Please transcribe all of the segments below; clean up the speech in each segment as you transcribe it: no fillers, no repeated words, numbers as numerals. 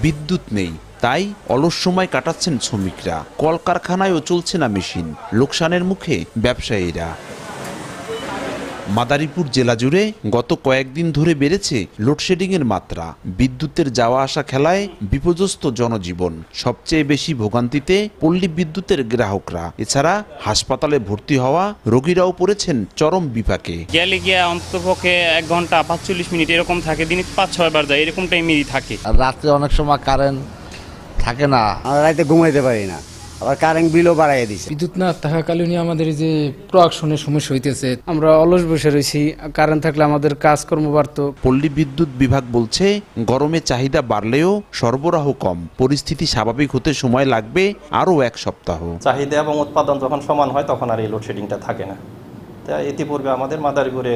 বিদ্যুৎ নেই, তাই অলস সময় কাটাচ্ছেন শ্রমিকরা। কলকারখানায়ও চলছে না মেশিন, লোকসানের মুখে ব্যবসায়ীরা। মাদারীপুর জেলা জুড়ে গত কয়েকদিন ধরে বেড়েছে লোডশেডিংয়ের মাত্রা। বিদ্যুতের যাওয়া আসা খেলায় বিপর্যস্ত জনজীবন। সবচেয়ে বেশি ভোগান্তিতে পল্লী বিদ্যুতের গ্রাহকরা। এছাড়া হাসপাতালে ভর্তি হওয়া রোগীরাও পড়েছেন চরম বিপাকে। গেলে গিয়ে অন্ততপক্ষে 1 ঘন্টা 45 মিনিট এরকম থাকে, দিনে 5-6 বার যায়, এরকম টাইমেরই থাকে। আর রাত্রে অনেক সময় কারেন্ট থাকে না, আমরা রাতে ঘুমাইতে পারি না, আবার কারেন্ট বিলও বাড়াইয়া দিছে। বিদ্যুৎ না থাকাকালীনই আমাদের যে প্রোডাকশনের সমস্যা হইতেছে, আমরা অলস বসে রয়েছি। কারেন্ট থাকলে আমাদের কাজকর্ম বাড়তো। পল্লী বিদ্যুৎ বিভাগ বলছে, গরমে চাহিদা বাড়লেও সরবরাহ কম। পরিস্থিতি স্বাভাবিক হতে সময় লাগবে আরও 1 সপ্তাহ। চাহিদা এবং উৎপাদন যখন সমান হয় তখন আর এই লোডশেডিংটা থাকে না। তাই ইতিপূর্বে আমাদের মাদারীপুরে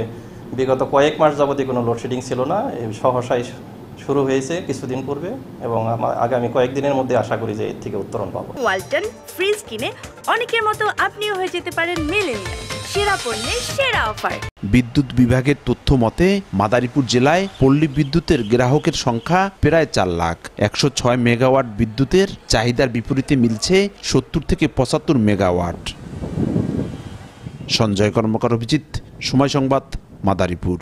বিগত কয়েক মাস যাবতীয় কোনো লোডশেডিং ছিল না, এই সহসাই শুরু হয়েছে কিছুদিন পূর্বে, এবং আগামী কয়েকদিনের মধ্যে আশা করি যে এর থেকে উত্তরণ পাবো। ওয়ালটন ফ্রিজ কিনে অনেকের মতো আপনিও হয়ে যেতে পারেন মিলেনিয়াল। সেরা পণ্যের সেরা অফার। বিদ্যুৎ বিভাগের তথ্য মতে মাদারীপুর জেলায় পল্লী বিদ্যুতের গ্রাহকের সংখ্যা প্রায় 4 লাখ। 106 মেগাওয়াট বিদ্যুতের চাহিদার বিপরীতে মিলছে 70 থেকে 75 মেগাওয়াট। সঞ্জয় কর্মকার, অভিজিৎ, সময় সংবাদ, মাদারীপুর।